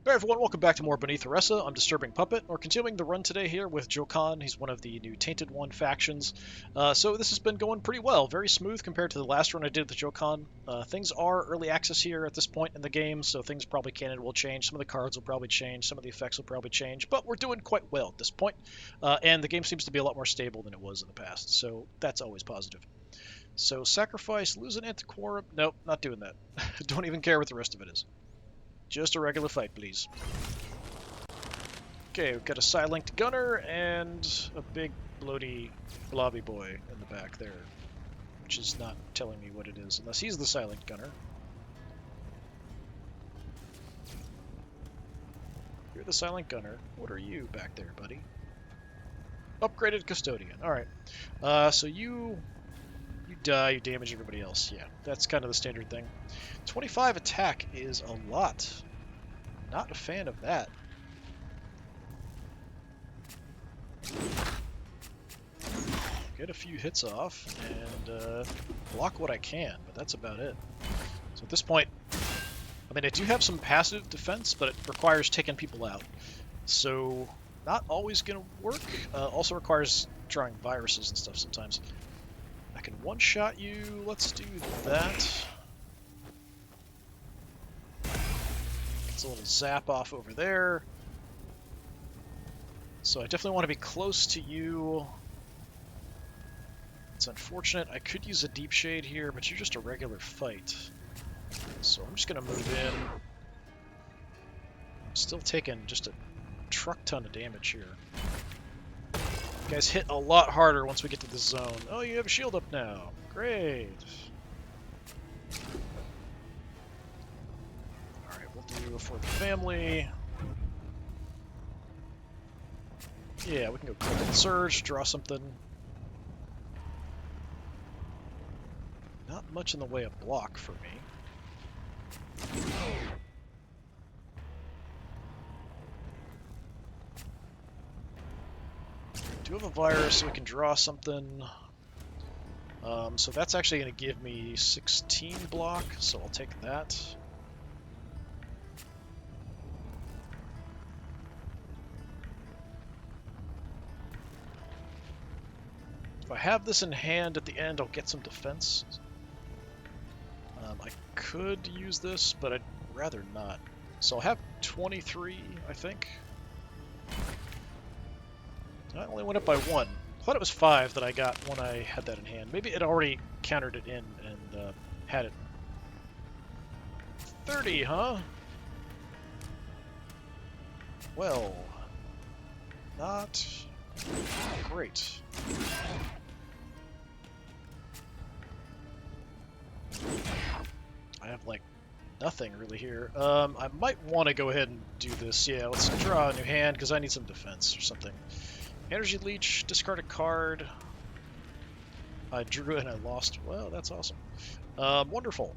Hey everyone, welcome back to more Beneath Oresa. I'm DisturbingPuppet. We're continuing the run today here with Jokan. He's one of the new Tainted One factions. So this has been going pretty well, very smooth compared to the last run I did with Jokan. Things are early access here at this point in the game, so things probably can and will change. Some of the cards will probably change, some of the effects will probably change, but we're doing quite well at this point. And the game seems to be a lot more stable than it was in the past, so that's always positive. So sacrifice, lose an antiquorum. Nope, not doing that. Don't even care what the rest of it is. Just a regular fight, please. Okay, we've got a side-linked gunner and a big bloaty blobby boy in the back there, which is not telling me what it is, unless he's the side-linked gunner. You're the side-linked gunner. What are you back there, buddy? Upgraded custodian. Alright. So you die, you damage everybody else. Yeah, that's kind of the standard thing. 25 attack is a lot. Not a fan of that. Get a few hits off and block what I can, but that's about it. So at this point, I mean, I do have some passive defense, but it requires taking people out. So not always going to work. Also requires drawing viruses and stuff sometimes. I can one-shot you. Let's do that. Gets a little zap off over there. So I definitely want to be close to you. It's unfortunate. I could use a deep shade here, but you're just a regular fight. So I'm just going to move in. I'm still taking just a truck ton of damage here. You guys hit a lot harder once we get to the zone. Oh, you have a shield up now. Great. Alright, we'll do for the family. Yeah, we can go Cold Surge, draw something. Not much in the way of block for me. Do have a virus, so we can draw something. So that's actually going to give me 16 block, so I'll take that. If I have this in hand at the end, I'll get some defense. I could use this, but I'd rather not. So I'll have 23, I think. I only went up by 1. I thought it was 5 that I got when I had that in hand. Maybe it already countered it in and had it. 30, huh? Well, not great. I have, like, nothing really here. I might want to go ahead and do this. Yeah, let's draw a new hand, because I need some defense or something. Energy Leech, discard a card. I drew and I lost. Well, that's awesome. Wonderful.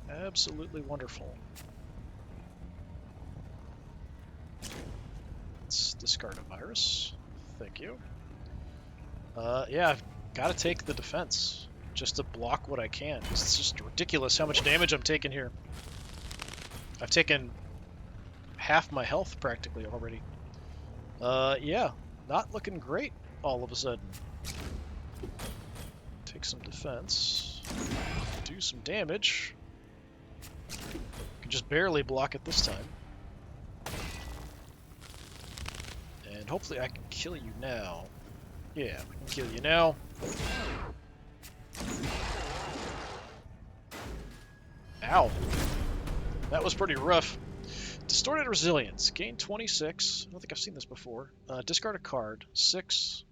Absolutely wonderful. Let's discard a virus. Thank you. Yeah, I've got to take the defense just to block what I can, because it's just ridiculous how much damage I'm taking here. I've taken half my health practically already. Yeah, not looking great all of a sudden. Take some defense, do some damage. Can just barely block it this time. And hopefully I can kill you now. Yeah, we can kill you now. Ow. That was pretty rough. Distorted Resilience. Gain 26. I don't think I've seen this before. Discard a card. 6.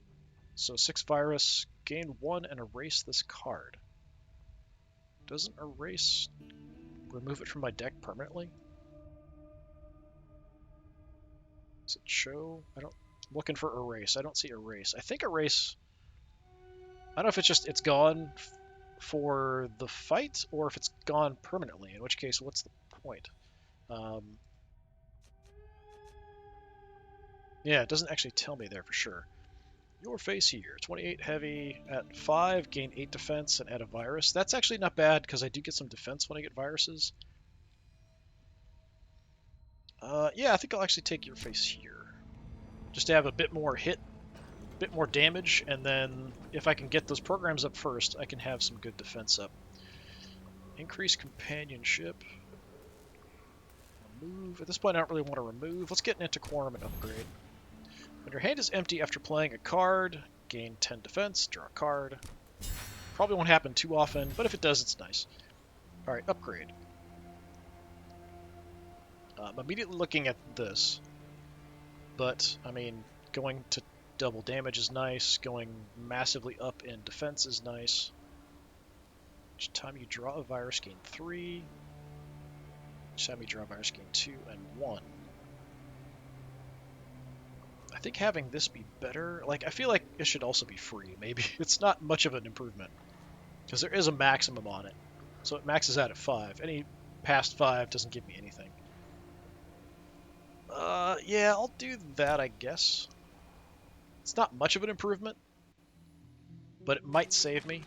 So 6 virus. Gain 1 and erase this card. Doesn't erase... remove it from my deck permanently? Does it show? I'm looking for erase. I don't see erase. I think erase... I don't know if it's just... it's gone for the fight, or if it's gone permanently, in which case, what's the point? Yeah, it doesn't actually tell me there for sure. Your face here, 28 heavy, at 5, gain 8 defense, and add a virus. That's actually not bad, because I do get some defense when I get viruses. Yeah, I think I'll actually take your face here. Just to have a bit more hit, a bit more damage, and then if I can get those programs up first, I can have some good defense up. Increase companionship. Remove. At this point, I don't really want to remove. Let's get an Antiquorum and upgrade. When your hand is empty after playing a card, gain 10 defense, draw a card. Probably won't happen too often, but if it does, it's nice. Alright, upgrade. I'm immediately looking at this, but, I mean, going to double damage is nice, going massively up in defense is nice. Each time you draw a virus, gain 3. Each time you draw a virus, gain 2 and 1. I think having this be better, like, I feel like it should also be free, maybe. It's not much of an improvement, because there is a maximum on it. So it maxes out at 5. Any past 5 doesn't give me anything. Yeah, I'll do that, I guess. It's not much of an improvement, but it might save me.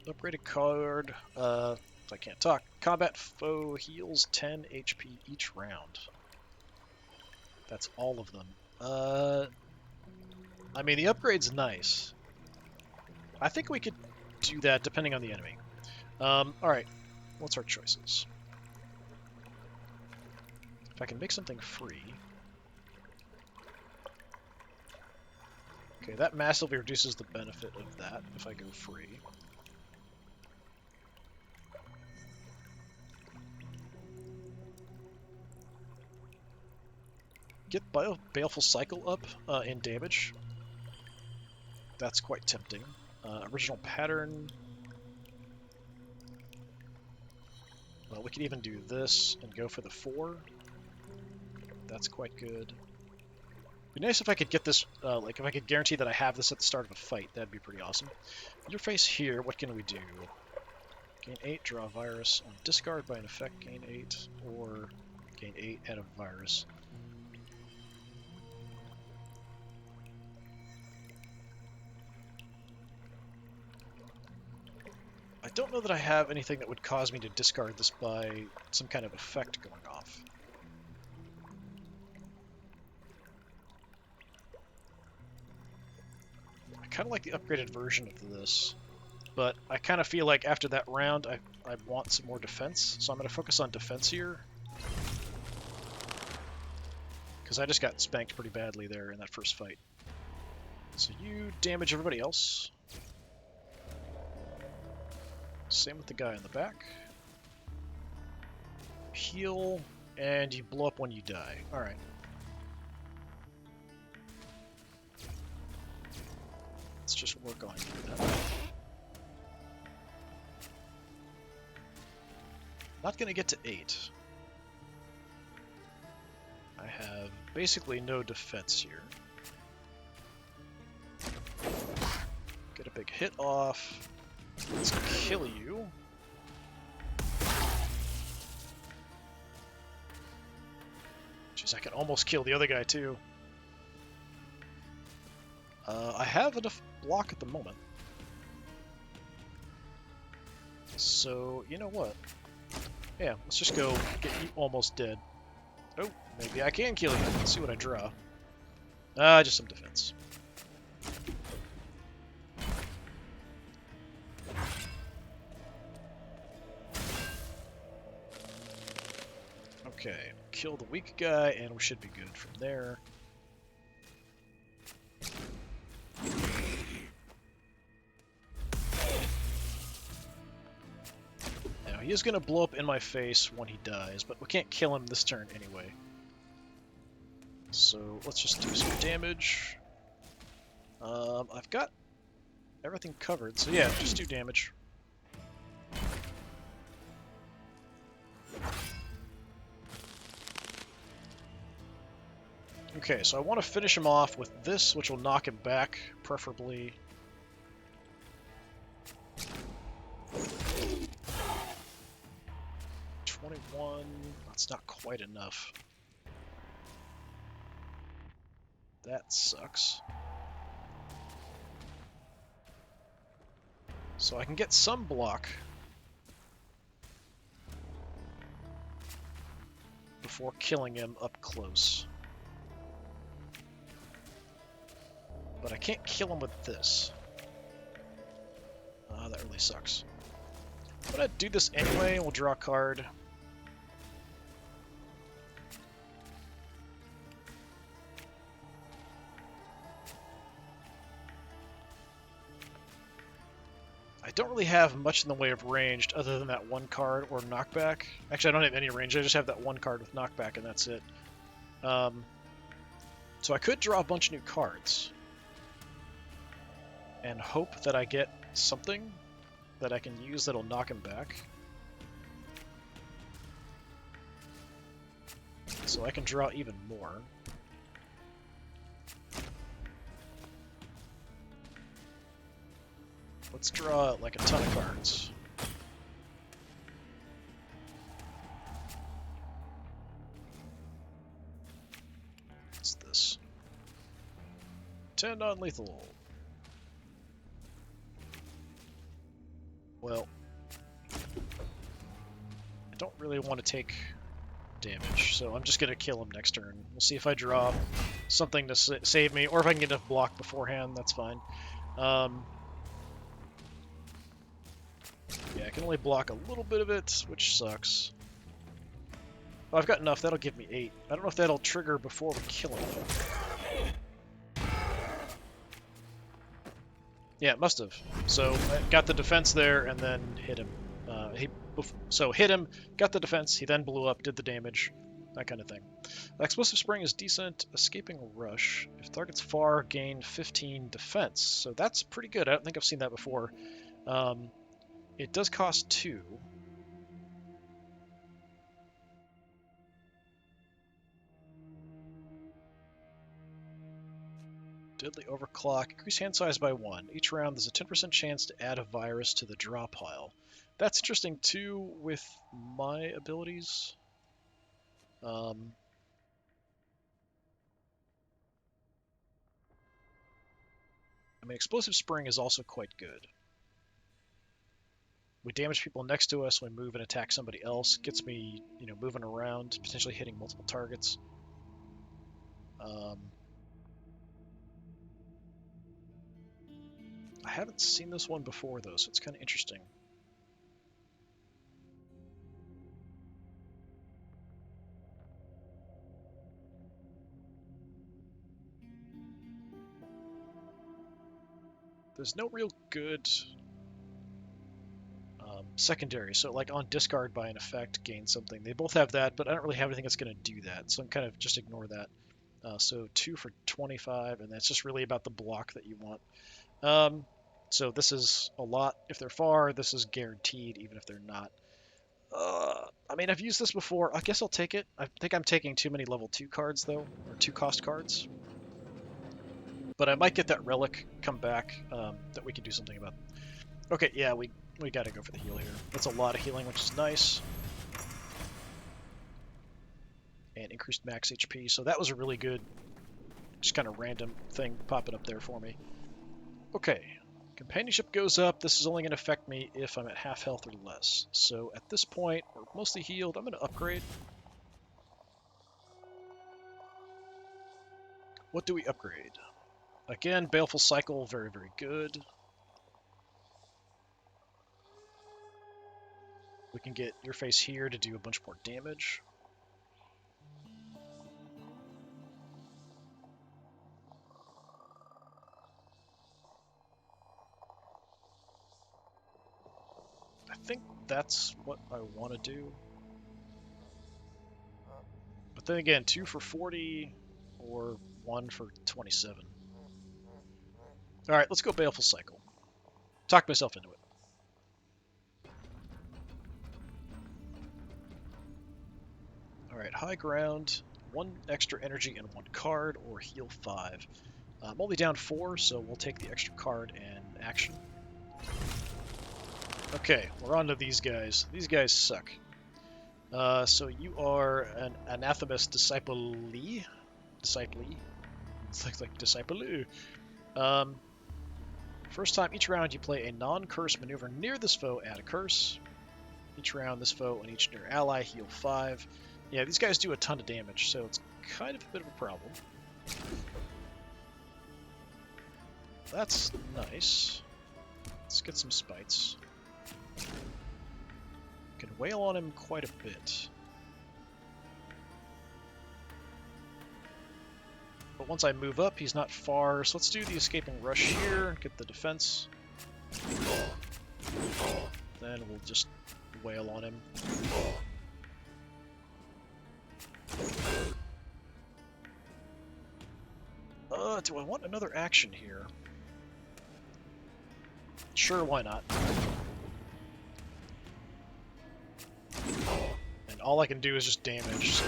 Upgraded card, I can't talk. Combat foe heals 10 HP each round. That's all of them. I mean, the upgrade's nice. I think we could do that depending on the enemy. Alright, what's our choices? If I can make something free... Okay, that massively reduces the benefit of that if I go free. Get Baleful Cycle up in damage. That's quite tempting. Original Pattern. Well, we could even do this and go for the 4. That's quite good. It'd be nice if I could get this, like if I could guarantee that I have this at the start of a fight. That'd be pretty awesome. Your face here, what can we do? Gain 8, draw a virus. On discard by an effect, gain 8. Or gain 8, add a virus. I don't know that I have anything that would cause me to discard this by some kind of effect going off. I kind of like the upgraded version of this, but I kind of feel like after that round I want some more defense, so I'm going to focus on defense here. Because I just got spanked pretty badly there in that first fight. So you damage everybody else. Same with the guy in the back. Heal, and you blow up when you die. Alright. Let's just work on you then. Not gonna get to 8. I have basically no defense here. Get a big hit off. Let's kill you. Jeez, I can almost kill the other guy too. I have enough block at the moment. So, you know what? Yeah, let's just go get you almost dead. Oh, maybe I can kill you. Let's see what I draw. Just some defense. Okay, kill the weak guy, and we should be good from there. Now, he is going to blow up in my face when he dies, but we can't kill him this turn anyway. So, let's just do some damage. I've got everything covered, so yeah, just do damage. Okay, so I want to finish him off with this, which will knock him back, preferably. That's not quite enough. That sucks. So I can get some block. before killing him up close. But I can't kill him with this. That really sucks. I'm gonna do this anyway, and we'll draw a card. I don't really have much in the way of ranged other than that one card or knockback. Actually, I don't have any range. I just have that one card with knockback, and that's it. So I could draw a bunch of new cards and hope that I get something that I can use that'll knock him back. So I can draw even more. Let's draw like a ton of cards. What's this? 10 non-lethal. Well, I don't really want to take damage, so I'm just going to kill him next turn. We'll see if I draw something to save me, or if I can get enough block beforehand, that's fine. Yeah, I can only block a little bit of it, which sucks. Oh, I've got enough. That'll give me 8. I don't know if that'll trigger before we kill him, though. Yeah, it must have. So I got the defense there and then hit him. So hit him, got the defense, he then blew up, did the damage, that kind of thing. Explosive Spring is decent. Escaping Rush. If target's far, gain 15 defense. So that's pretty good. I don't think I've seen that before. It does cost 2. Deadly Overclock. Increase hand size by 1. Each round there's a 10% chance to add a virus to the draw pile. That's interesting too with my abilities. I mean, Explosive Spring is also quite good. We damage people next to us, we move and attack somebody else. Gets me, moving around, potentially hitting multiple targets. I haven't seen this one before, though, so it's kind of interesting. There's no real good secondary, so like on discard by an effect, gain something. They both have that, but I don't really have anything that's going to do that, so I'm kind of just ignore that. So 2 for 25, and that's just really about the block that you want. So this is a lot if they're far. This is guaranteed even if they're not. I mean, I've used this before. I guess I'll take it. I think I'm taking too many level 2 cards, though, or 2 cost cards. But I might get that relic come back that we can do something about. Okay, yeah, we got to go for the heal here. That's a lot of healing, which is nice. And increased max HP, so that was a really good, just kind of random thing popping up there for me. Okay, companionship goes up. This is only going to affect me if I'm at half health or less. So at this point, we're mostly healed. I'm going to upgrade. What do we upgrade? Again, Baleful Cycle, very, very good. We can get Your Face here to do a bunch more damage. I think that's what I want to do. But then again, 2 for 40 or 1 for 27. Alright, let's go Baleful Cycle. Talk myself into it. Alright, high ground, 1 extra energy and 1 card, or heal 5. I'm only down 4, so we'll take the extra card and action. Okay, we're on to these guys. These guys suck. So you are an Anathemus Disciple-lee? Disciple-lee? It's like Disciple-lee. First time each round you play a non-curse maneuver near this foe, add a curse. Each round this foe and each near ally heal 5. Yeah, these guys do a ton of damage, so it's kind of a bit of a problem. That's nice. Let's get some spites. Can wail on him quite a bit. But once I move up, he's not far, so let's do the escaping rush here, get the defense. Then we'll just wail on him. Do I want another action here? Sure, why not? And all I can do is just damage, so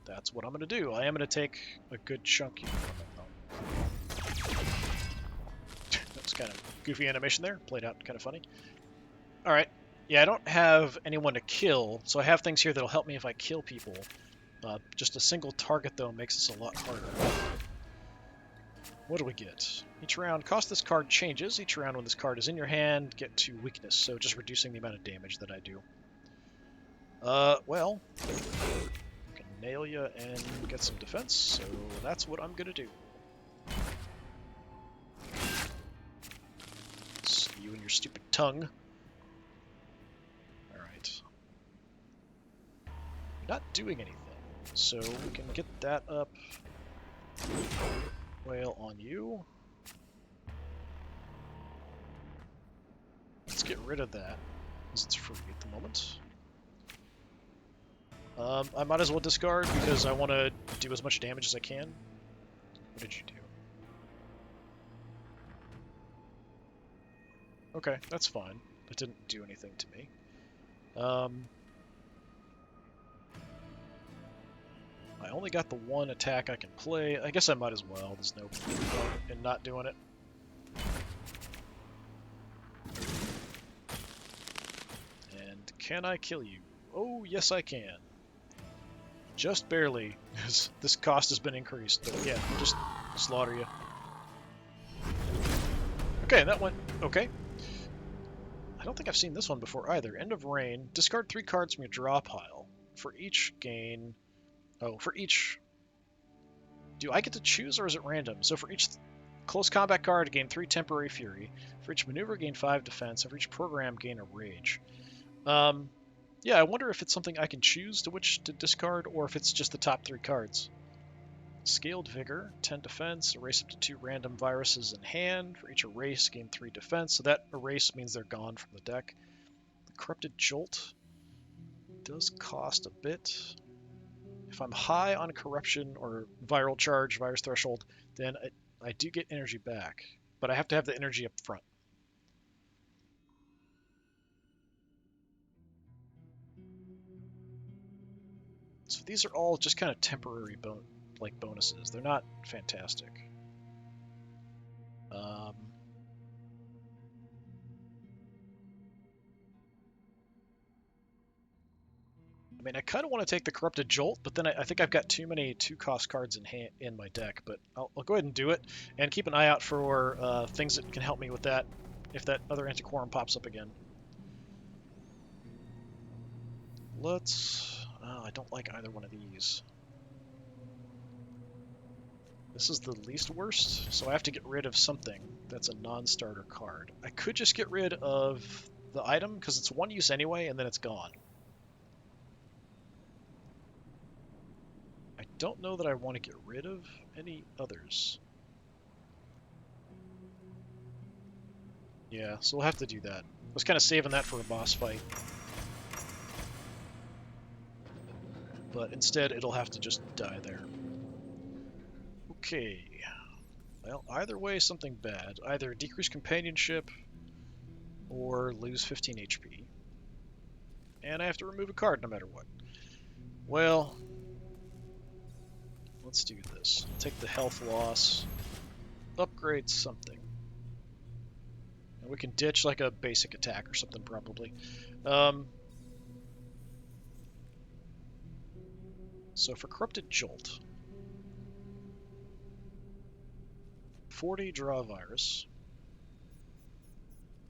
that's what I'm going to do. I am going to take a good chunk here from it, though. That was kind of goofy animation there. Played out kind of funny. Alright. Yeah, I don't have anyone to kill, so I have things here that'll help me if I kill people. Just a single target, though, makes this a lot harder. What do we get? Each round, cost this card changes. Each round when this card is in your hand, get 2 weakness, so just reducing the amount of damage that I do. Well, I can nail you and get some defense, so that's what I'm gonna do. See you and your stupid tongue. Alright. Not doing anything, so we can get that up. Wail on you. Let's get rid of that, because it's free at the moment. I might as well discard, because I want to do as much damage as I can. What did you do? Okay, that's fine. It didn't do anything to me. I only got the one attack I can play. I guess I might as well. There's no point in not doing it. And can I kill you? Oh, yes I can. Just barely, because this cost has been increased. But yeah, just slaughter you. Okay, that went okay. I don't think I've seen this one before either. End of Reign. Discard 3 cards from your draw pile. For each gain... Oh, for each... Do I get to choose, or is it random? So for each close combat card, gain 3 temporary fury. For each maneuver, gain 5 defense. And for each program, gain a rage. Yeah, I wonder if it's something I can choose to which to discard, or if it's just the top 3 cards. Scaled Vigor, 10 defense, erase up to 2 random viruses in hand. For each erase, gain 3 defense, so that erase means they're gone from the deck. The Corrupted Jolt does cost a bit. If I'm high on corruption or viral charge, virus threshold, then I do get energy back, but I have to have the energy up front. So these are all just kind of temporary bonuses. They're not fantastic. I mean, I kind of want to take the Corrupted Jolt, but then I think I've got too many 2-cost cards in my deck, but I'll go ahead and do it, and keep an eye out for things that can help me with that, if that other Antiquorum pops up again. Let's... Oh, I don't like either one of these. This is the least worst, so I have to get rid of something that's a non-starter card. I could just get rid of the item, because it's 1 use anyway, and then it's gone. I don't know that I want to get rid of any others. Yeah, so we'll have to do that. I was kind of saving that for a boss fight. But instead, it'll have to just die there. Okay. Well, either way, something bad. Either decrease companionship, or lose 15 HP. And I have to remove a card no matter what. Well... Let's do this. Take the health loss. Upgrade something. And we can ditch like a basic attack or something probably. So for Corrupted Jolt. 40 draw virus.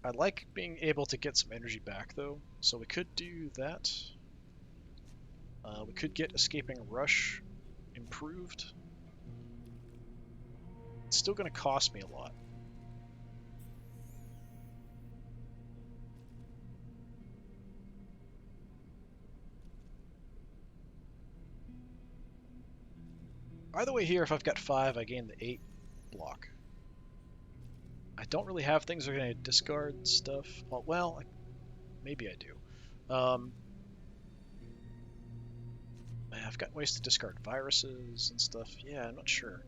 I like being able to get some energy back though, so we could do that. We could get Escaping Rush improved. It's still going to cost me a lot. Either way here, if I've got 5, I gain the 8 block. I don't really have things that are going to discard stuff. Well, maybe I do. I've got ways to discard viruses and stuff. Yeah, I'm not sure.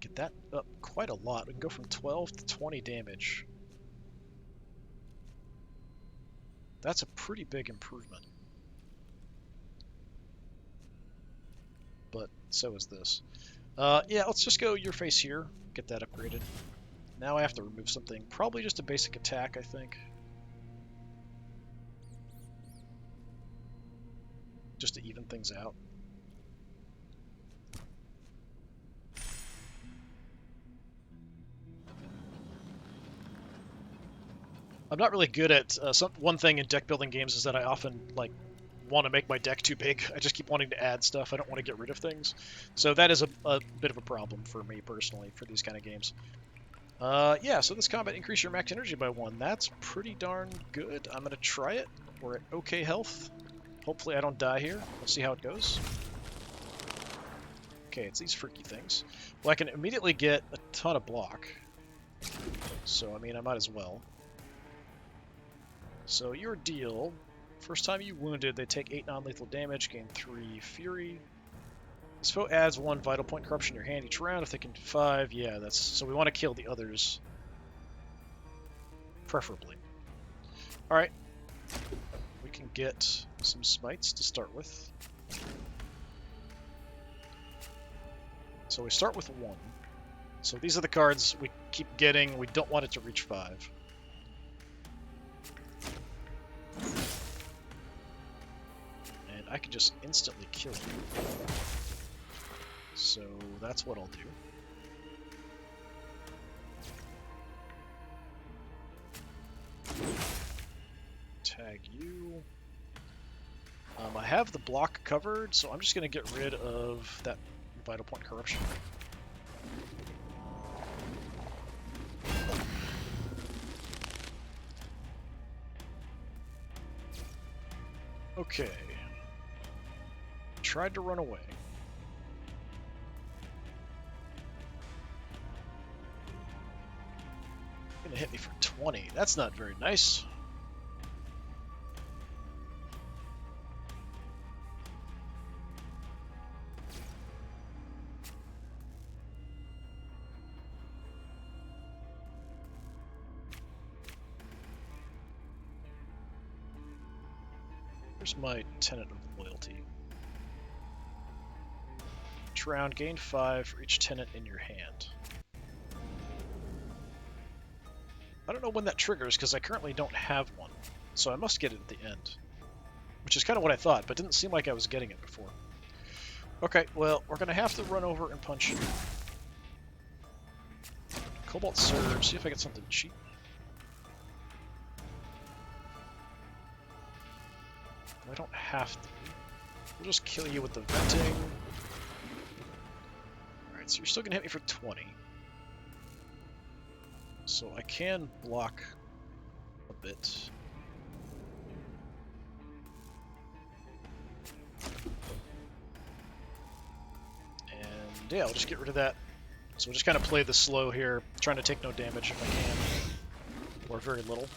Get that up quite a lot. We can go from 12 to 20 damage. That's a pretty big improvement. But so is this. Yeah, let's just go Your Face here. Get that upgraded. Now I have to remove something. Probably just a basic attack, I think. Just to even things out. I'm not really good at one thing in deck building games is that I often want to make my deck too big. I just keep wanting to add stuff. I don't want to get rid of things. So that is a bit of a problem for me personally for these kind of games. Yeah, so this combat increase your max energy by 1. That's pretty darn good. I'm going to try it. We're at okay health. Hopefully I don't die here. Let's see how it goes. Okay, it's these freaky things. Well, I can immediately get a ton of block. So, I mean, I might as well. So, your deal. First time you wounded, they take 8 non-lethal damage, gain 3 fury. This foe adds 1 vital point corruption in your hand each round. If they can do 5, yeah, that's... So we want to kill the others. Preferably. Alright. We can get some smites to start with. So we start with 1. So these are the cards we keep getting. We don't want it to reach 5. And I can just instantly kill you. So that's what I'll do. Tag you. I have the block covered, so I'm just going to get rid of that vital point corruption. Okay. Tried to run away. Gonna hit me for 20. That's not very nice. Here's my tenet of loyalty. Each round, gain 5 for each tenet in your hand. I don't know when that triggers, because I currently don't have one, so I must get it at the end. Which is kind of what I thought, but didn't seem like I was getting it before. Okay, well, we're going to have to run over and punch you. Cobalt Surge, see if I get something cheap. I don't have to. We'll just kill you with the venting. Alright, so you're still going to hit me for 20. So I can block a bit. And yeah, I'll just get rid of that. So we'll just kind of play this slow here, trying to take no damage if I can. Or very little.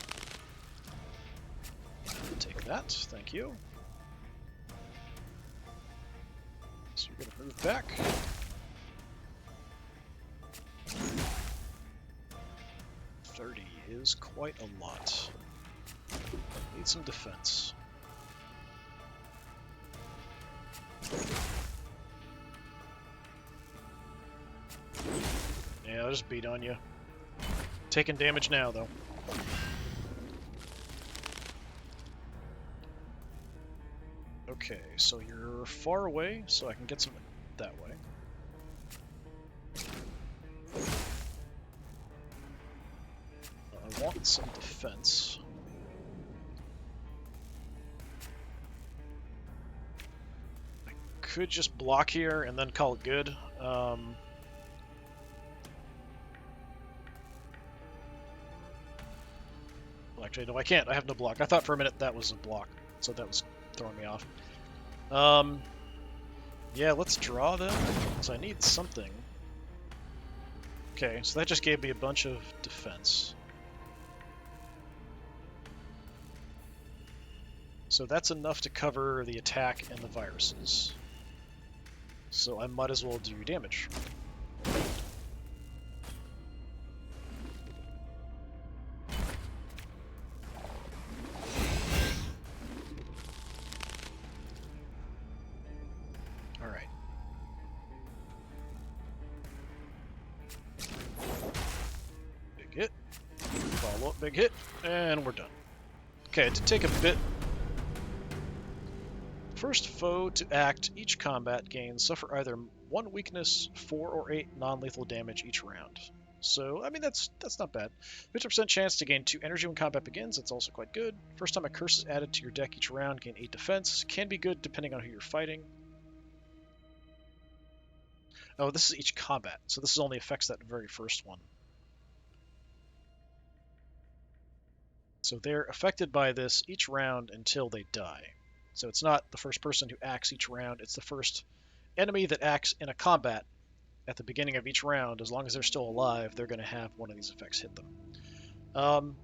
Take that, thank you. So we're going to move back. Is quite a lot. Need some defense. Yeah, I'll just beat on you. Taking damage now, though. Okay, so you're far away, so I can get some that way. I want some defense. could just block here and then call it good. Well, actually, no, I can't. I have no block. I thought for a minute that was a block, so that was throwing me off. Yeah, let's draw them. So I need something. Okay, so that just gave me a bunch of defense. So that's enough to cover the attack and the viruses. So I might as well do damage. Alright. Big hit. Follow up, big hit. And we're done. Okay, to take a bit. First foe to act each combat gains suffer either 1 weakness, 4 or 8 non-lethal damage each round. So, I mean, that's not bad. 50% chance to gain 2 energy when combat begins. That's also quite good. First time a curse is added to your deck each round, gain 8 defense. Can be good depending on who you're fighting. Oh, this is each combat, so this only affects that very first one. So they're affected by this each round until they die. So it's not the first person who acts each round, it's the first enemy that acts in a combat at the beginning of each round. As long as they're still alive, they're going to have one of these effects hit them.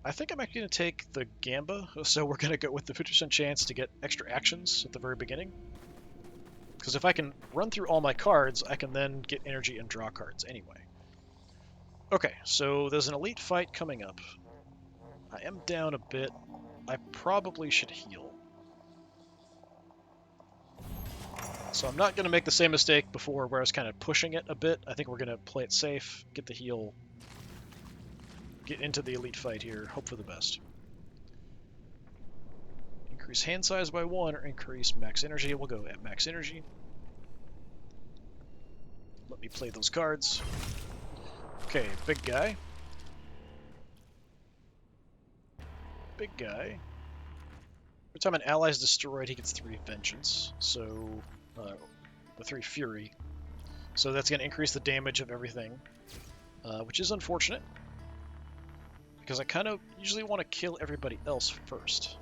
I think I'm actually going to take the Gamba, so we're going to go with the 50% chance to get extra actions at the very beginning. Because if I can run through all my cards, I can then get energy and draw cards anyway. Okay, so there's an elite fight coming up. I am down a bit. I probably should heal. So I'm not going to make the same mistake before where I was kind of pushing it a bit. I think we're going to play it safe, get the heal, get into the elite fight here, hope for the best. Increase hand size by 1 or increase max energy. We'll go at max energy. Let me play those cards. Okay, big guy. Big guy. Every time an ally is destroyed, he gets 3 vengeance. So, the 3 fury. So that's going to increase the damage of everything, which is unfortunate. Because I kind of usually want to kill everybody else first.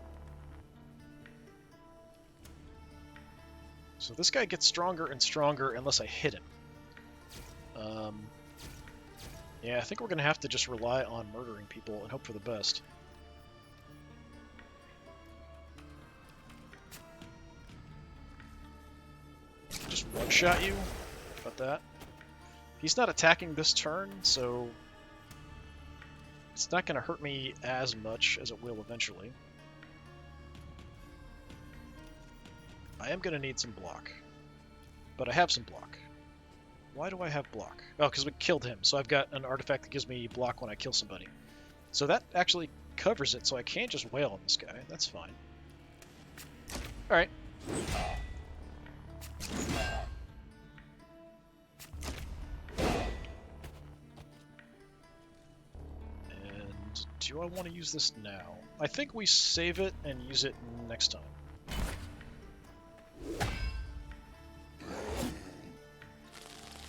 So this guy gets stronger and stronger unless I hit him. Yeah, I think we're going to have to just rely on murdering people and hope for the best. Just one-shot you. How about that? He's not attacking this turn, so it's not going to hurt me as much as it will eventually. I am going to need some block. But I have some block. Why do I have block? Oh, because we killed him, so I've got an artifact that gives me block when I kill somebody. So that actually covers it, so I can't just wail on this guy. That's fine. Alright. And do I want to use this now? I think we save it and use it next time.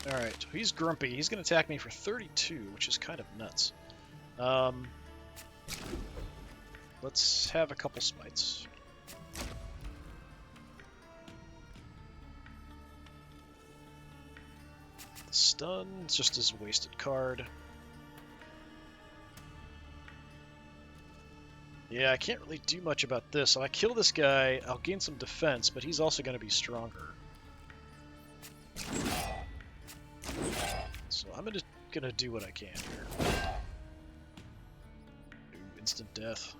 Alright, he's grumpy. He's going to attack me for 32, which is kind of nuts. Let's have a couple smites. The stun is just his wasted card. Yeah, I can't really do much about this. If I kill this guy, I'll gain some defense, but he's also going to be stronger. So I'm gonna do what I can here. Ooh, instant death.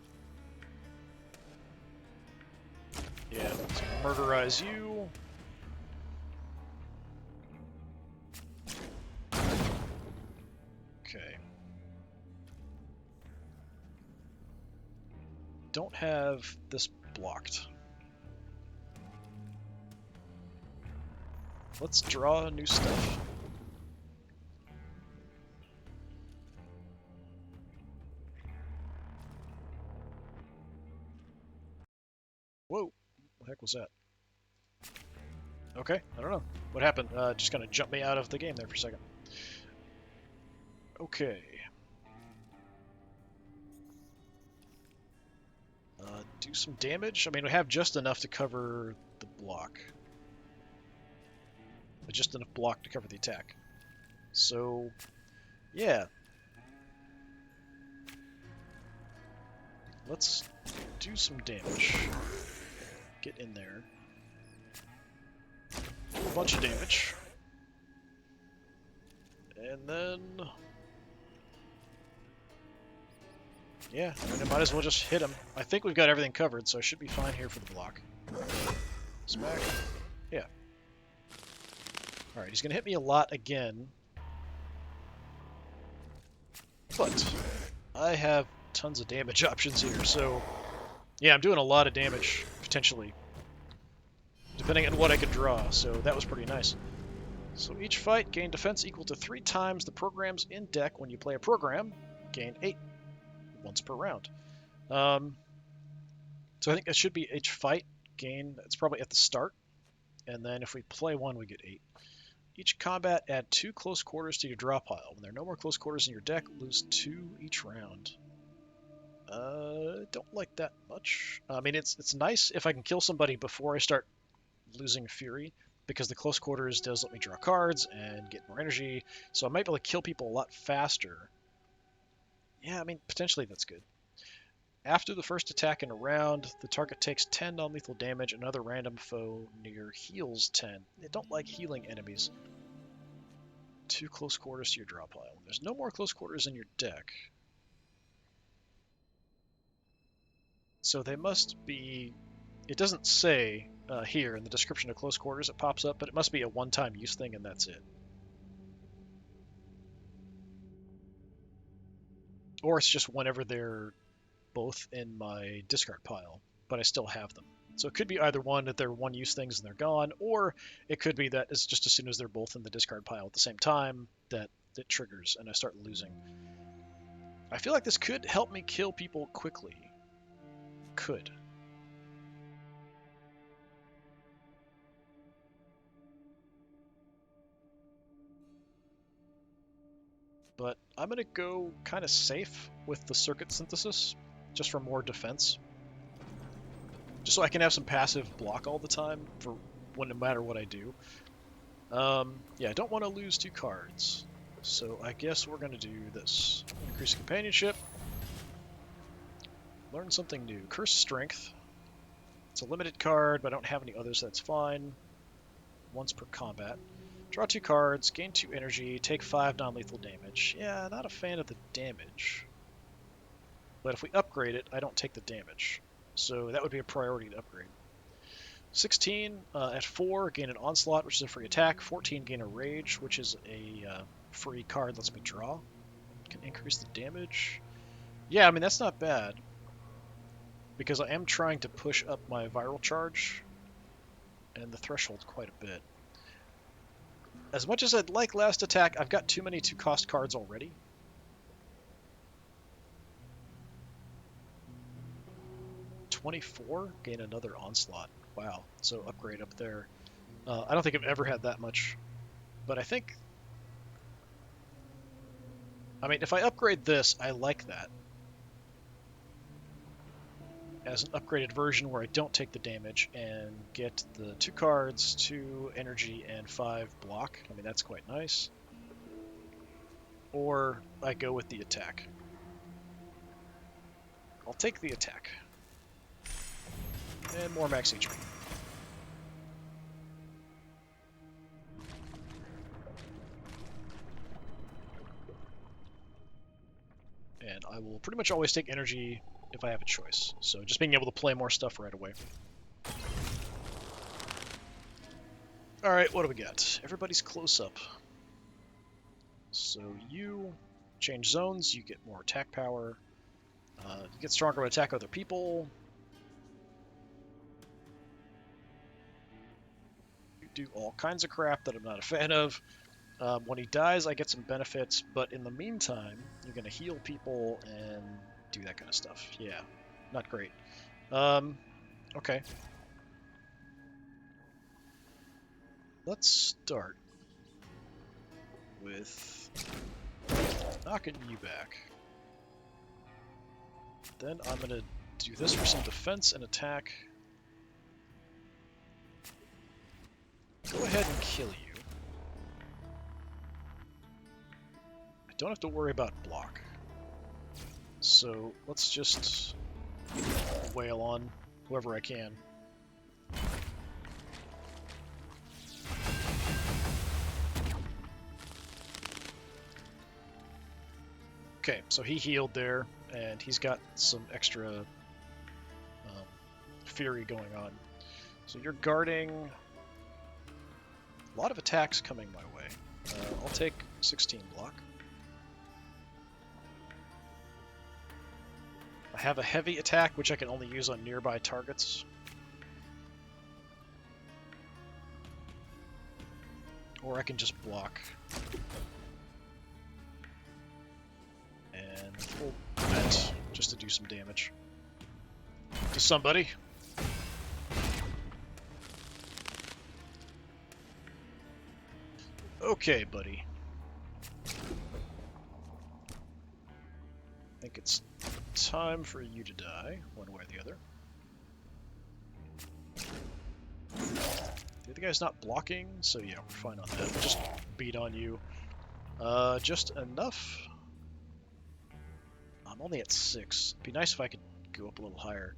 Yeah, let's murderize you. Okay. Don't have this blocked. Let's draw new stuff. Whoa, what the heck was that? Okay, I don't know. What happened? Just kind of jumped me out of the game there for a second. Okay. Do some damage. I mean, we have just enough to cover the block. But just enough block to cover the attack. So, yeah. Let's do some damage. Get in there. Do a bunch of damage. And then... yeah, I mean, I might as well just hit him. I think we've got everything covered, so I should be fine here for the block. Smack. Yeah. Alright, he's going to hit me a lot again. But I have tons of damage options here, so... yeah, I'm doing a lot of damage, potentially. Depending on what I could draw, so that was pretty nice. So each fight, gain defense equal to 3 times the programs in deck when you play a program. Gain 8 once per round. So I think it should be each fight gain. It's probably at the start, and then if we play one, we get 8. Each combat, add 2 close quarters to your draw pile. When there are no more close quarters in your deck, lose 2 each round. Don't like that much. I mean, it's nice if I can kill somebody before I start losing fury, because the close quarters does let me draw cards and get more energy, so I might be able to kill people a lot faster. Yeah, I mean, potentially that's good. After the first attack in a round, the target takes 10 non-lethal damage, and another random foe near heals 10. They don't like healing enemies. 2 close quarters to your draw pile. There's no more close quarters in your deck. So they must be... it doesn't say here in the description of close quarters it pops up, but it must be a one-time use thing and that's it. Or it's just whenever they're both in my discard pile, but I still have them. So it could be either one, that they're one-use things and they're gone, or it could be that it's just as soon as they're both in the discard pile at the same time that it triggers and I start losing. I feel like this could help me kill people quickly. Could. But I'm going to go kind of safe with the circuit synthesis, just for more defense. Just so I can have some passive block all the time, for when, no matter what I do. Yeah, I don't want to lose 2 cards. So I guess we're going to do this. Increase companionship. Learn something new. Curse Strength. It's a limited card, but I don't have any others, so that's fine. Once per combat. Draw 2 cards, gain 2 energy, take 5 non-lethal damage. Yeah, not a fan of the damage. But if we upgrade it, I don't take the damage. So that would be a priority to upgrade. 16 at 4, gain an Onslaught, which is a free attack. 14, gain a Rage, which is a free card, lets me draw. Can increase the damage. Yeah, I mean, that's not bad. Because I am trying to push up my viral charge and the threshold quite a bit. As much as I'd like last attack, I've got too many 2-cost cards already. $24, gain another Onslaught. Wow, so upgrade up there. I don't think I've ever had that much, but I think... I mean, if I upgrade this, I like that. As an upgraded version where I don't take the damage and get the 2 cards, 2 energy, and 5 block. I mean, that's quite nice. Or I go with the attack. I'll take the attack. And more max HP. And I will pretty much always take energy if I have a choice. So just being able to play more stuff right away. Alright, what do we got? Everybody's close up. So you change zones, you get more attack power. You get stronger to attack other people. You do all kinds of crap that I'm not a fan of. When he dies, I get some benefits, but in the meantime, you're going to heal people and do that kind of stuff. Yeah, not great. Okay. Let's start with knocking you back. Then I'm going to do this for some defense and attack. Go ahead and kill you. I don't have to worry about block. So let's just wail on whoever I can. Okay, so he healed there, and he's got some extra fury going on. So you're guarding. A lot of attacks coming my way. I'll take 16 block. I have a heavy attack, which I can only use on nearby targets. Or I can just block. And full vent, just to do some damage. To somebody. Okay, buddy. I think it's time for you to die, one way or the other. The other guy's not blocking, so yeah, we're fine on that. We'll just beat on you. Just enough. I'm only at 6. It'd be nice if I could go up a little higher.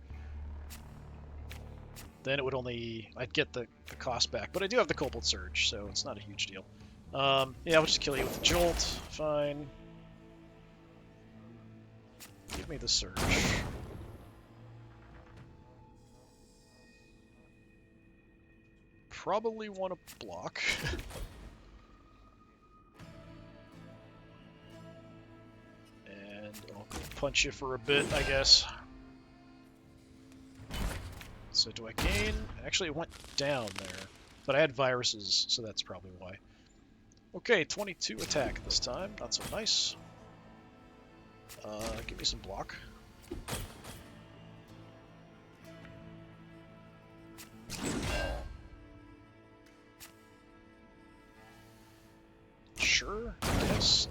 Then it would only... I'd get the cost back, but I do have the Kobold Surge, so it's not a huge deal. Yeah, I'll just kill you with the Jolt. Fine. Give me the Surge. Probably want to block. And I'll go punch you for a bit, I guess. So do I gain? Actually, it went down there. But I had viruses, so that's probably why. Okay, 22 attack this time. Not so nice. Give me some block. Sure, yes.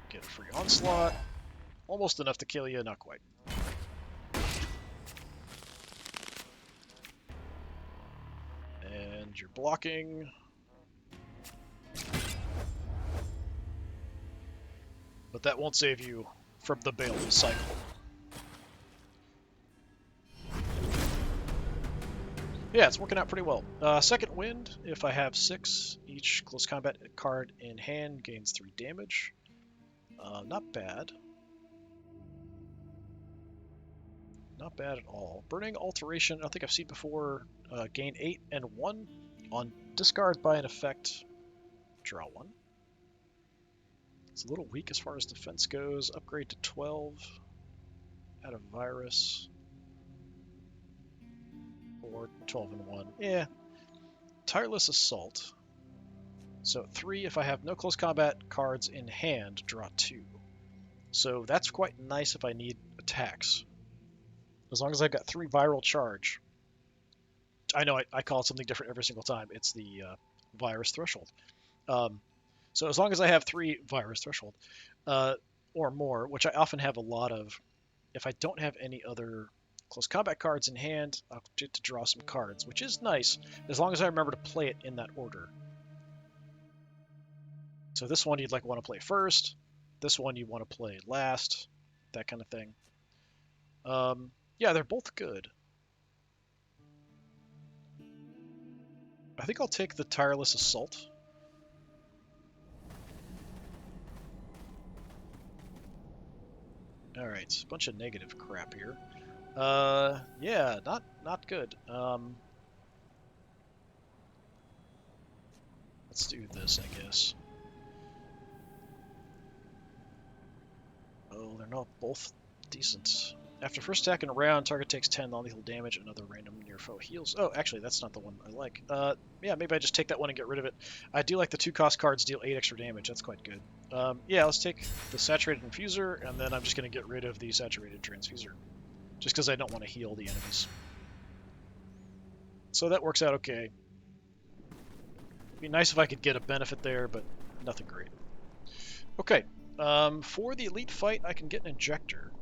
Get a free onslaught. Almost enough to kill you, not quite. And you're blocking. But that won't save you from the Baleful cycle. Yeah, it's working out pretty well. Second wind, if I have 6, each close combat card in hand gains 3 damage. Not bad. Not bad at all. Burning Alteration, I don't think I've seen before. Gain 8 and 1 on discard by an effect. Draw 1. It's a little weak as far as defense goes. Upgrade to 12. Add a virus. Or 12 and 1. Yeah. Tireless Assault. So 3 if I have no close combat cards in hand, draw 2. So that's quite nice if I need attacks. As long as I've got 3 viral charge. I know I call it something different every single time. It's the virus threshold. So as long as I have 3 virus threshold or more, which I often have a lot of, if I don't have any other close combat cards in hand, I'll get to draw some cards, which is nice, as long as I remember to play it in that order. So this one you'd want to play first, this one you want to play last, that kind of thing. Yeah, they're both good. I think I'll take the Tireless Assault. Alright, a bunch of negative crap here. Yeah, not good. Let's do this, I guess. Oh, they're not both decent. After first attack in a round, target takes 10 non-lethal damage, another random near foe heals. Oh, actually, that's not the one I like. Yeah, maybe I just take that one and get rid of it. I do like the 2 cost cards deal 8 extra damage. That's quite good. Yeah, let's take the Saturated Infuser, and then I'm just going to get rid of the Saturated Transfuser. Just because I don't want to heal the enemies. So that works out okay. It'd be nice if I could get a benefit there, but nothing great. Okay, for the elite fight, I can get an injector.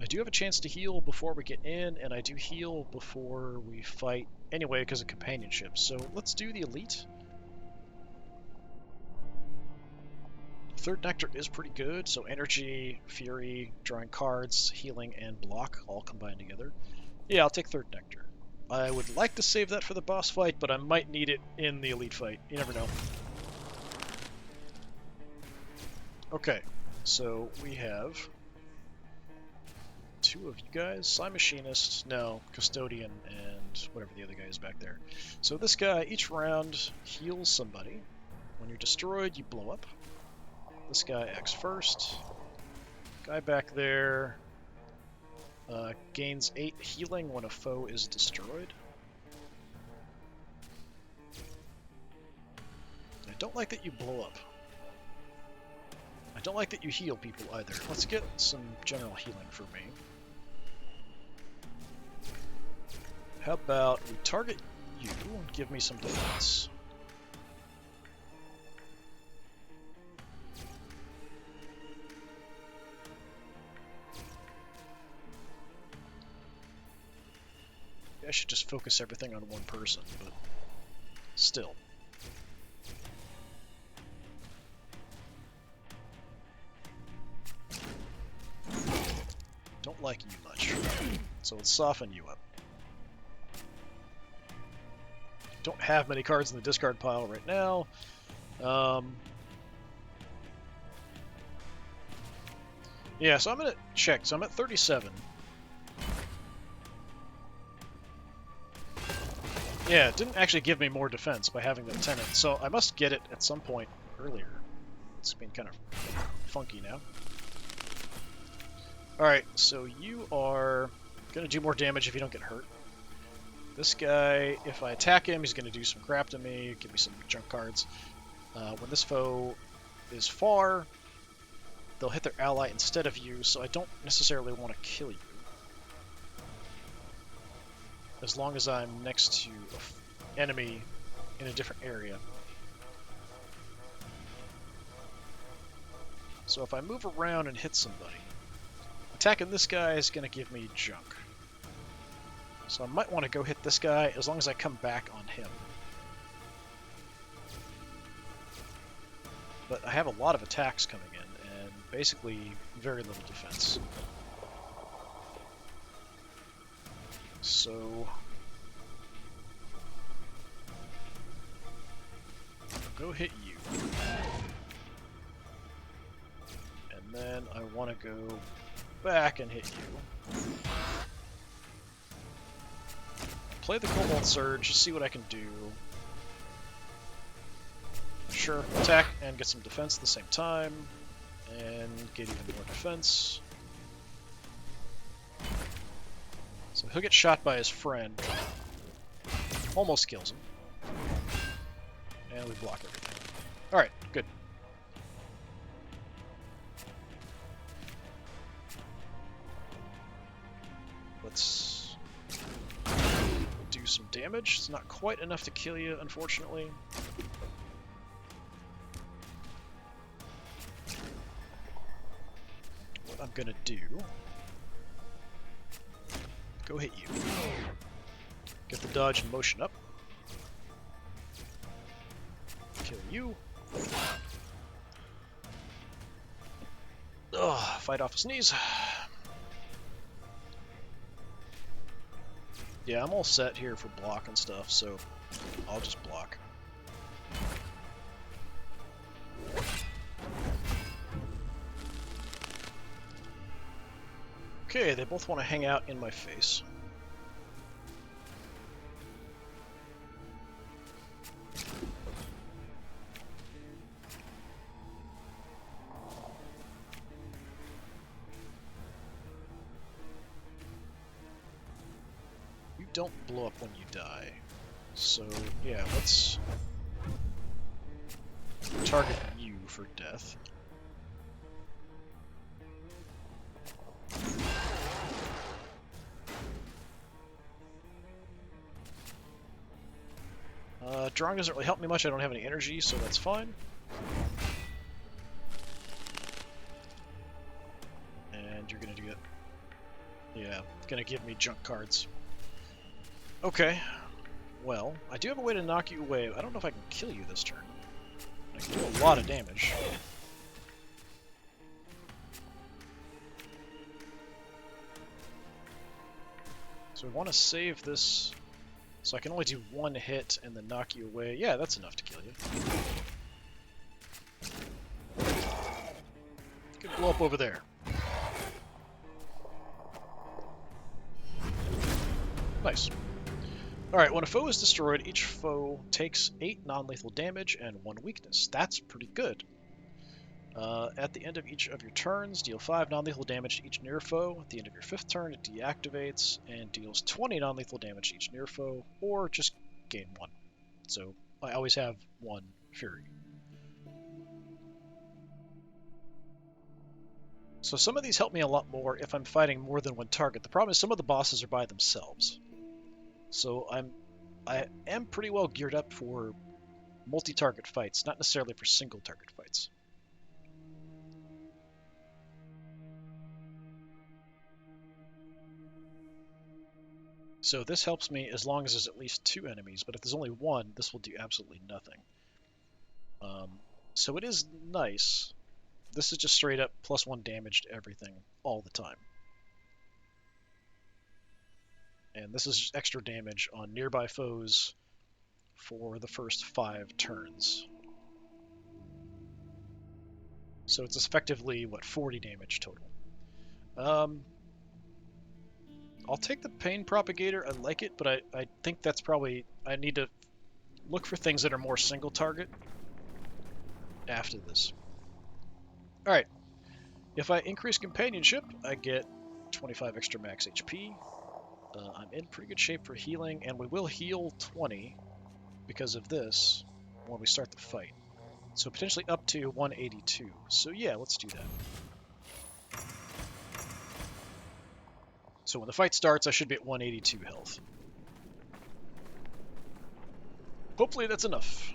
I do have a chance to heal before we get in, and I do heal before we fight anyway because of companionship. So let's do the elite. Third nectar is pretty good, so energy, fury, drawing cards, healing, and block all combined together. Yeah, I'll take third nectar. I would like to save that for the boss fight, but I might need it in the elite fight. You never know. Okay, so we have two of you guys. Psi Machinist, no, Custodian, and whatever the other guy is back there. So this guy, each round, heals somebody. When you're destroyed, you blow up. This guy acts first. Guy back there gains 8 healing when a foe is destroyed. I don't like that you blow up. I don't like that you heal people either. Let's get some general healing for me. How about we target you and give me some defense? I should just focus everything on one person, but still. Don't like you much, so let's soften you up. Don't have many cards in the discard pile right now. Yeah, so I'm gonna check. So I'm at 37. Yeah, it didn't actually give me more defense by having the Lieutenant, so I must get it at some point earlier. It's been kind of funky now. Alright, so you are going to do more damage if you don't get hurt. This guy, if I attack him, he's going to do some crap to me, give me some junk cards. When this foe is far, they'll hit their ally instead of you, so I don't necessarily want to kill you. As long as I'm next to an enemy in a different area. So if I move around and hit somebody, attacking this guy is going to give me junk. So I might want to go hit this guy as long as I come back on him. But I have a lot of attacks coming in, and basically very little defense. So I'll go hit you. And then I want to go back and hit you. Play the Cobalt Surge, just see what I can do. Sure, attack and get some defense at the same time, and get even more defense. So he'll get shot by his friend. Almost kills him. And we block everything. Alright, good. Let's do some damage. It's not quite enough to kill you, unfortunately. What I'm gonna do... go hit you. Get the dodge and motion up. Kill you. Ugh, fight off his knees. Yeah, I'm all set here for block and stuff, so I'll just block. Okay, they both want to hang out in my face. You don't blow up when you die. So, yeah, let's target you for death. Drawing doesn't really help me much. I don't have any energy, so that's fine. And you're gonna get... Yeah, gonna give me junk cards. Okay. Well, I do have a way to knock you away. I don't know if I can kill you this turn. I can do a lot of damage. So we want to save this, so I can only do one hit and then knock you away. Yeah, that's enough to kill you. You can blow up over there. Nice. Alright, when a foe is destroyed, each foe takes 8 non-lethal damage and 1 weakness. That's pretty good. At the end of each of your turns, deal 5 non-lethal damage to each near foe. At the end of your 5th turn, it deactivates and deals 20 non-lethal damage to each near foe, or just gain 1. So I always have 1 Fury. So some of these help me a lot more if I'm fighting more than one target. The problem is some of the bosses are by themselves. So I am pretty well geared up for multi-target fights, not necessarily for single-target fights. So this helps me as long as there's at least 2 enemies, but if there's only 1, this will do absolutely nothing. So it is nice. This is just straight up +1 damage to everything all the time. And this is just extra damage on nearby foes for the first 5 turns. So it's effectively, what, 40 damage total. I'll take the Pain Propagator. I like it, but I think that's probably... I need to look for things that are more single target after this. Alright. If I increase companionship, I get 25 extra max HP. I'm in pretty good shape for healing, and we will heal 20 because of this when we start the fight. So potentially up to 182. So yeah, let's do that. So when the fight starts, I should be at 182 health. Hopefully that's enough.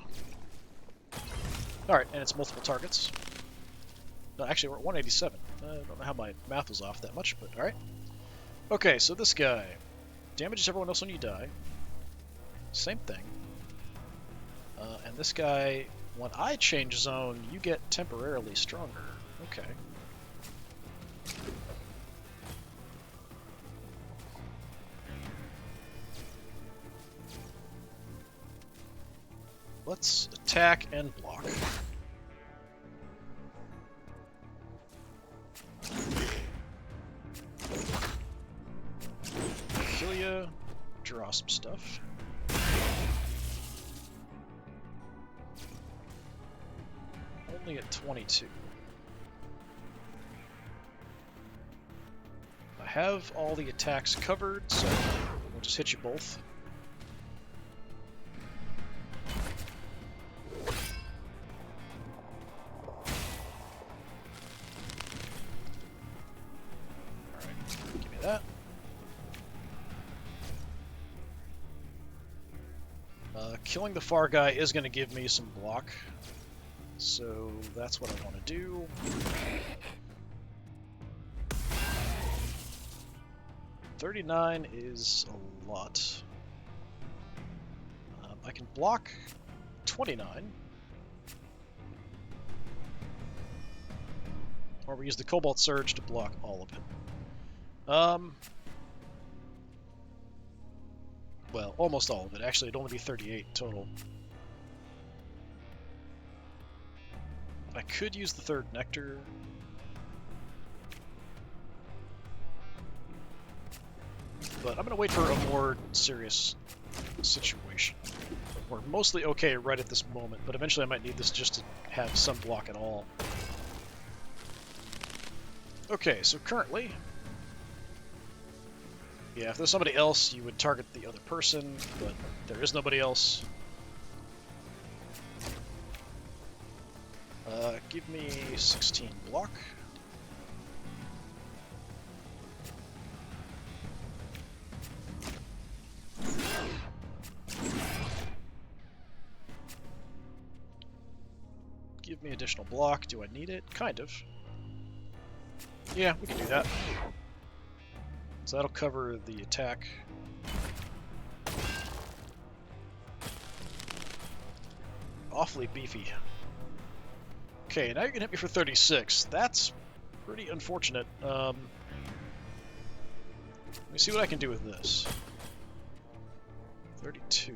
Alright, and it's multiple targets. No, actually, we're at 187. I don't know how my math was off that much, but alright. Okay, so this guy damages everyone else when you die. Same thing. And this guy, when I change zone, you get temporarily stronger. Okay. Let's attack and block. Kill ya, draw some stuff. Only at 22. I have all the attacks covered, so we'll just hit you both. Killing the far guy is going to give me some block, so that's what I want to do. $39 is a lot. I can block 29, or we use the Cobalt Surge to block all of it. Well, almost all of it. Actually, it'd only be 38 total. I could use the third Nectar. But I'm going to wait for a more serious situation. We're mostly okay right at this moment, but eventually I might need this just to have some block at all. Okay, so currently... Yeah, if there's somebody else, you would target the other person, but there is nobody else. Give me 16 block. give me additional block. Do I need it? Kind of. Yeah, we can do that. So that'll cover the attack. Awfully beefy. Okay, now you're gonna hit me for 36. That's pretty unfortunate. Let me see what I can do with this. 32.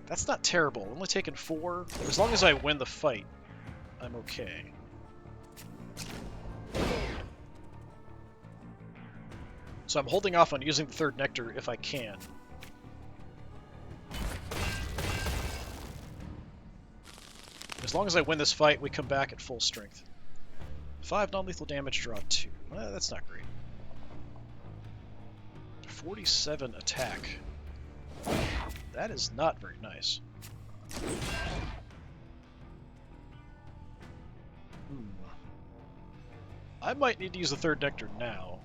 That's not terrible. Only taking 4. As long as I win the fight, I'm okay. So I'm holding off on using the third nectar if I can. As long as I win this fight, we come back at full strength. 5 non-lethal damage, draw 2. Well, that's not great. 47 attack. That is not very nice. I might need to use the third nectar now.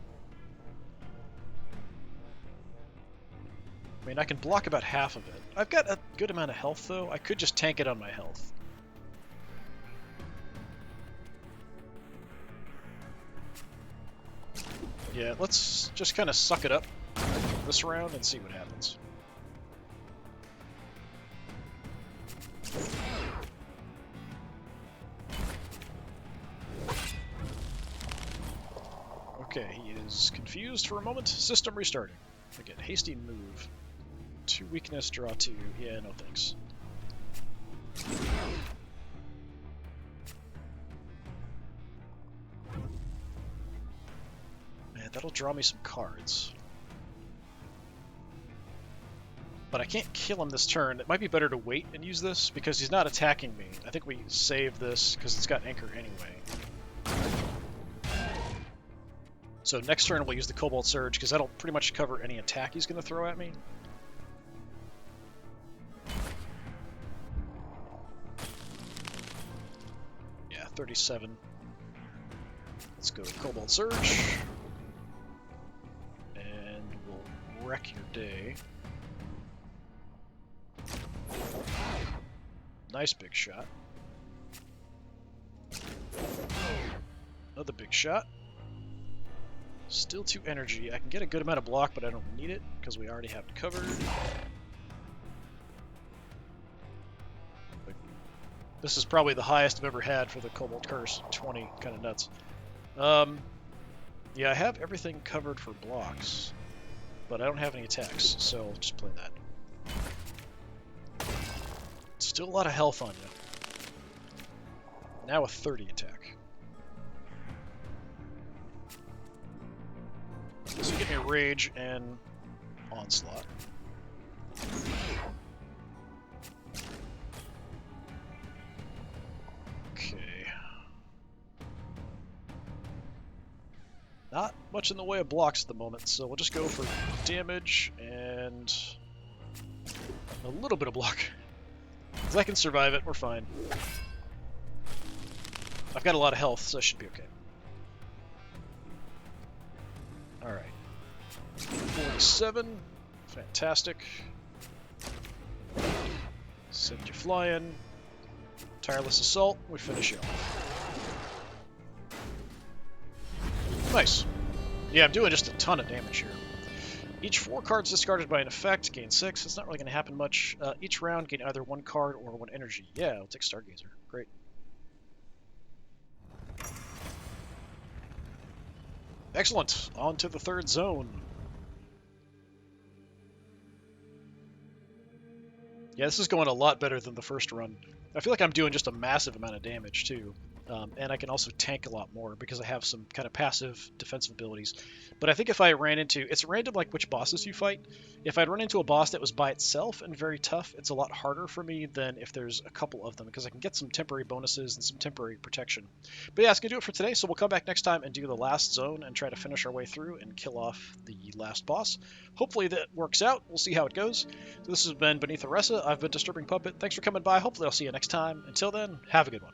I mean, I can block about half of it. I've got a good amount of health, though. I could just tank it on my health. Yeah, let's just kind of suck it up this round and see what happens. Okay, he is confused for a moment. System restarting. Again, hasty move. 2 weakness, draw 2. Yeah, no thanks. Man, that'll draw me some cards. But I can't kill him this turn. It might be better to wait and use this because he's not attacking me. I think we save this because it's got anchor anyway. So next turn we'll use the Cobalt Surge because that'll pretty much cover any attack he's going to throw at me. Yeah, 37. Let's go Cobalt Surge. And we'll wreck your day. Nice big shot. Another big shot. Still 2 energy. I can get a good amount of block, but I don't need it because we already have it covered. This is probably the highest I've ever had for the Cobalt Curse. 20, kind of nuts. Yeah, I have everything covered for blocks, but I don't have any attacks, so I'll just play that. Still a lot of health on you. Now a 30 attack. So you get me Rage and Onslaught. Okay. Not much in the way of blocks at the moment, so we'll just go for damage and a little bit of block. Because I can survive it, we're fine. I've got a lot of health, so I should be okay. Alright. 47. Fantastic. Send you flying. Tireless Assault. We finish you off. Nice. Yeah, I'm doing just a ton of damage here. Each 4 cards discarded by an effect gain 6. It's not really going to happen much. Each round gain either 1 card or 1 energy. Yeah, I'll take Stargazer. Great. Excellent. On to the 3rd zone. Yeah, this is going a lot better than the first run. I feel like I'm doing just a massive amount of damage, too. And I can also tank a lot more because I have some kind of passive defensive abilities. But I think if I ran into... It's random, like, which bosses you fight. If I'd run into a boss that was by itself and very tough, it's a lot harder for me than if there's a couple of them, because I can get some temporary bonuses and some temporary protection. But yeah, that's going to do it for today, so we'll come back next time and do the last zone and try to finish our way through and kill off the last boss. Hopefully that works out. We'll see how it goes. So this has been Beneath Oresa. I've been Disturbing Puppet. Thanks for coming by. Hopefully I'll see you next time. Until then, have a good one.